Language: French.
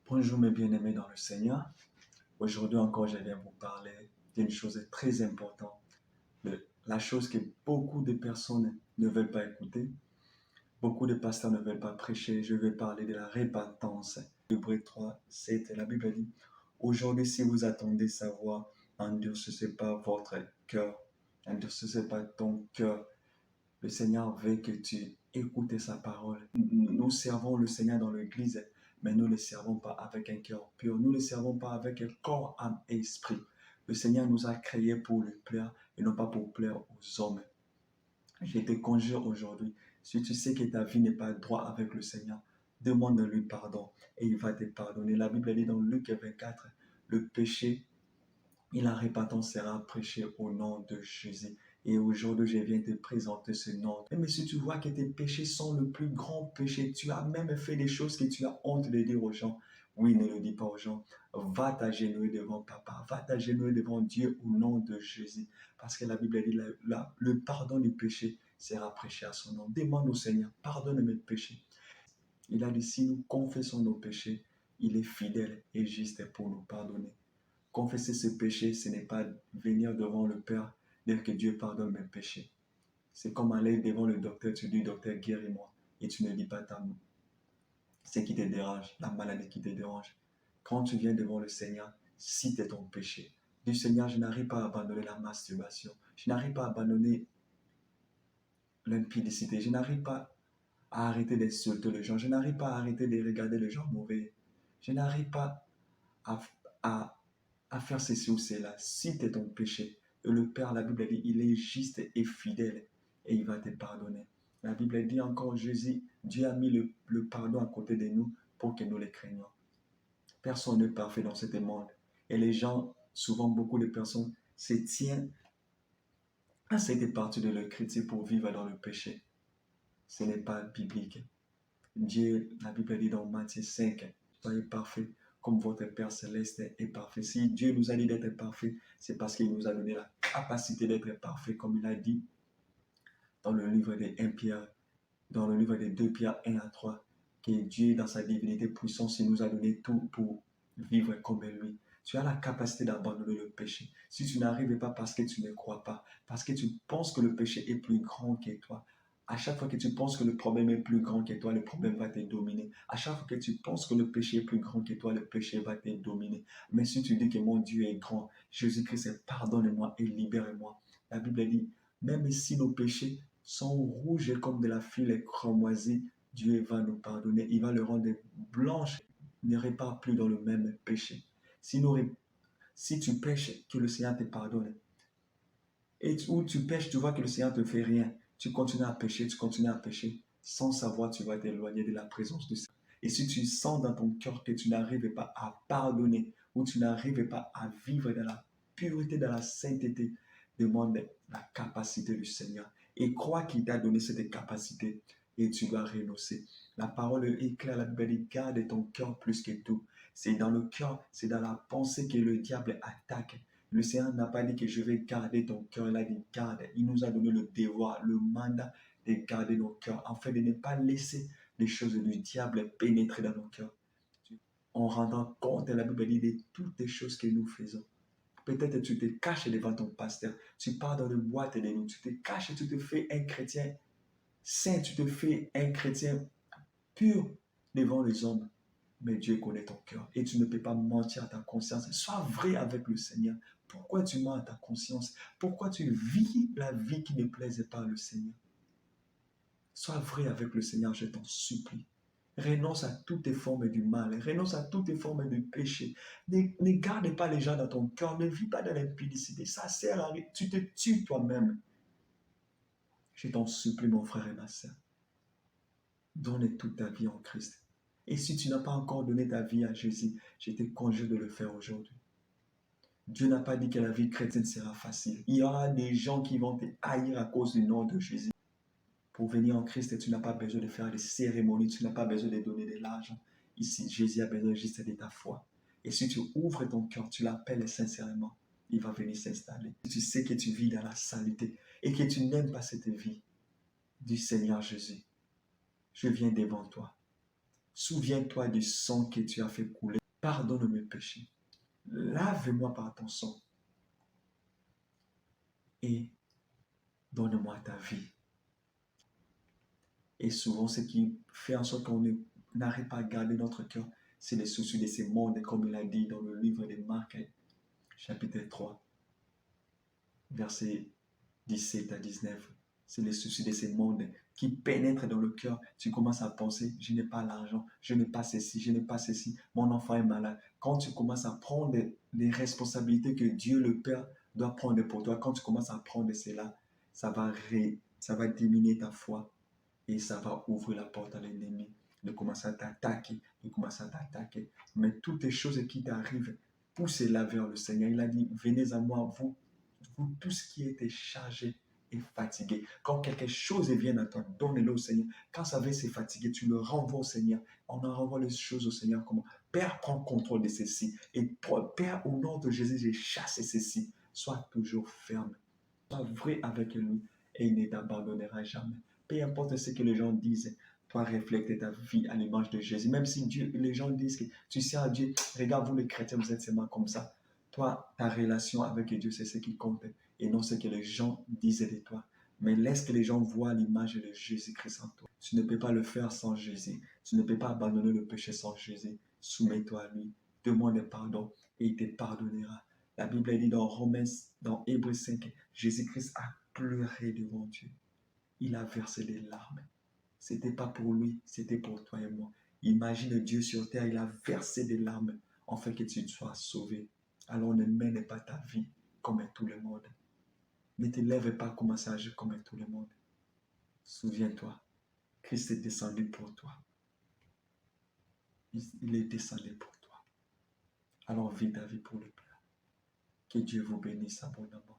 Bonjour mes bien-aimés dans le Seigneur. Aujourd'hui encore, je viens vous parler d'une chose très importante, la chose que beaucoup de personnes ne veulent pas écouter, beaucoup de pasteurs ne veulent pas prêcher. Je vais parler de la repentance. Hébreux 3, 7, la Bible dit, aujourd'hui si vous attendez sa voix, endurcissez pas votre cœur, endurcissez pas ton cœur. Le Seigneur veut que tu écoutes sa parole. Nous servons le Seigneur dans l'église, mais nous ne le servons pas avec un cœur pur. Nous ne le servons pas avec un corps, âme et esprit. Le Seigneur nous a créés pour lui plaire et non pas pour plaire aux hommes. Je te conjure aujourd'hui, si tu sais que ta vie n'est pas droite avec le Seigneur, demande-lui pardon et il va te pardonner. La Bible dit dans Luc 24, le péché et la repentance sera prêchée au nom de Jésus. Et aujourd'hui, je viens te présenter ce nom. Mais si tu vois que tes péchés sont le plus grand péché, tu as même fait des choses que tu as honte de dire aux gens. Oui, ne le dis pas aux gens. Va t'agenouiller devant Papa. Va t'agenouiller devant Dieu au nom de Jésus. Parce que la Bible dit, le pardon du péché sera prêché à son nom. Demande au Seigneur, pardonne mes péchés. Il a dit, si nous confessons nos péchés, il est fidèle et juste pour nous pardonner. Confesser ce péché, ce n'est pas venir devant le Père, dire que Dieu pardonne mes péchés. C'est comme aller devant le docteur, tu dis, docteur, guéris-moi. Et tu ne dis pas ce qui te dérange, la maladie qui te dérange. Quand tu viens devant le Seigneur, cite ton péché. Dis, Seigneur, je n'arrive pas à abandonner la masturbation. Je n'arrive pas à abandonner l'impudicité. Je n'arrive pas à arrêter d'insulter les gens. Je n'arrive pas à arrêter de regarder les gens mauvais. Je n'arrive pas à, à à faire ceci ou cela. Cite ton péché. Et le Père, la Bible dit, il est juste et fidèle et il va te pardonner. La Bible dit encore, Jésus, Dieu a mis le pardon à côté de nous pour que nous le craignions. Personne n'est parfait dans ce monde. Et les gens, souvent beaucoup de personnes, se tiennent à cette partie de leur critique pour vivre dans le péché. Ce n'est pas biblique. Dieu, la Bible dit dans Matthieu 5, soyez parfaits comme votre Père Céleste est parfait. Si Dieu nous a dit d'être parfaits, c'est parce qu'il nous a donné la capacité d'être parfaits, comme il a dit dans le livre de 1 Pierre, dans le livre de 2 Pierre 1 à 3, que Dieu, dans sa divinité puissance, il nous a donné tout pour vivre comme lui. Tu as la capacité d'abandonner le péché. Si tu n'arrives pas parce que tu ne crois pas, parce que tu penses que le péché est plus grand que toi, à chaque fois que tu penses que le problème est plus grand que toi, le problème va te dominer. À chaque fois que tu penses que le péché est plus grand que toi, le péché va te dominer. Mais si tu dis que mon Dieu est grand, Jésus-Christ, pardonne-moi et libère-moi. La Bible dit, même si nos péchés sont rouges comme de la file cramoisie, Dieu va nous pardonner. Il va le rendre blanche. Ne répare plus dans le même péché. Si tu pêches, que le Seigneur te pardonne. Et où tu pêches, tu vois que le Seigneur ne te fait rien. Tu continues à pécher, tu continues à pécher. Sans savoir, tu vas t'éloigner de la présence du Seigneur. Et si tu sens dans ton cœur que tu n'arrives pas à pardonner, ou tu n'arrives pas à vivre dans la pureté, dans la sainteté, demande la capacité du Seigneur. Et crois qu'il t'a donné cette capacité et tu dois renoncer. La parole est claire, la Bible dit, garde ton cœur plus que tout. C'est dans le cœur, c'est dans la pensée que le diable attaque. Le Seigneur n'a pas dit que je vais garder ton cœur, il a dit garde. Il nous a donné le devoir, le mandat de garder nos cœurs, afin de ne pas laisser les choses du diable pénétrer dans nos cœurs. En rendant compte, la Bible dit, de toutes les choses que nous faisons. Peut-être tu te caches devant ton pasteur, tu pars dans une boîte de nuit, tu te caches, tu te fais un chrétien saint, tu te fais un chrétien pur devant les hommes. Mais Dieu connaît ton cœur et tu ne peux pas mentir à ta conscience. Sois vrai avec le Seigneur. Pourquoi tu mens à ta conscience? Pourquoi tu vis la vie qui ne plaisait pas au Seigneur? Sois vrai avec le Seigneur, je t'en supplie. Renonce à toutes les formes du mal, renonce à toutes les formes de péché. Ne garde pas les gens dans ton cœur, ne vis pas dans l'impudicité. Ça sert à rien. Tu te tues toi-même. Je t'en supplie, mon frère et ma soeur. Donne toute ta vie en Christ. Et si tu n'as pas encore donné ta vie à Jésus, je te conjure de le faire aujourd'hui. Dieu n'a pas dit que la vie chrétienne sera facile. Il y aura des gens qui vont te haïr à cause du nom de Jésus. Pour venir en Christ, tu n'as pas besoin de faire des cérémonies, tu n'as pas besoin de donner de l'argent. Ici, Jésus a besoin juste de ta foi. Et si tu ouvres ton cœur, tu l'appelles sincèrement, il va venir s'installer. Si tu sais que tu vis dans la saleté et que tu n'aimes pas cette vie, dis Seigneur Jésus, je viens devant toi. Souviens-toi du sang que tu as fait couler. Pardonne mes péchés. Lave-moi par ton sang et donne-moi ta vie. Et souvent, ce qui fait en sorte qu'on n'arrive pas à garder notre cœur, c'est les soucis de ces mondes, comme il a dit dans le livre de Marc, chapitre 3, versets 17 à 19. C'est les soucis de ces mondes qui pénètrent dans le cœur. Tu commences à penser, je n'ai pas l'argent, je n'ai pas ceci, je n'ai pas ceci, mon enfant est malade. Quand tu commences à prendre les responsabilités que Dieu le Père doit prendre pour toi, quand tu commences à prendre cela, ça va diminuer ta foi et ça va ouvrir la porte à l'ennemi de commencer à t'attaquer, de commencer à t'attaquer. Mais toutes les choses qui t'arrivent, poussez-la vers le Seigneur. Il a dit, venez à moi, vous tous qui êtes chargés et fatigués. Quand quelque chose vient à toi, donne-le au Seigneur. Quand ça va se fatiguer, tu le renvoies au Seigneur. On en renvoie les choses au Seigneur. Comment? Père, prends contrôle de ceci. Et Père, au nom de Jésus, j'ai chassé ceci. Sois toujours ferme. Sois vrai avec lui et il ne t'abandonnera jamais. Peu importe ce que les gens disent, toi reflète ta vie à l'image de Jésus. Même si les gens disent que tu sers à Dieu, regarde vous les chrétiens, vous êtes seulement comme ça. Toi, ta relation avec Dieu, c'est ce qui compte et non ce que les gens disent de toi. Mais laisse que les gens voient l'image de Jésus-Christ en toi. Tu ne peux pas le faire sans Jésus. Tu ne peux pas abandonner le péché sans Jésus. Soumets-toi à lui. Demande pardon et il te pardonnera. La Bible dit dans Romains, dans Hébreux 5, Jésus-Christ a pleuré devant Dieu. Il a versé des larmes. Ce n'était pas pour lui, c'était pour toi et moi. Imagine Dieu sur terre, il a versé des larmes afin que tu sois sauvé. Alors ne mène pas ta vie comme tout le monde. Ne te lève pas comme ça agir comme tout le monde. Souviens-toi, Christ est descendu pour toi. Il est descendu pour toi. Alors vis ta vie pour le Père. Que Dieu vous bénisse abondamment.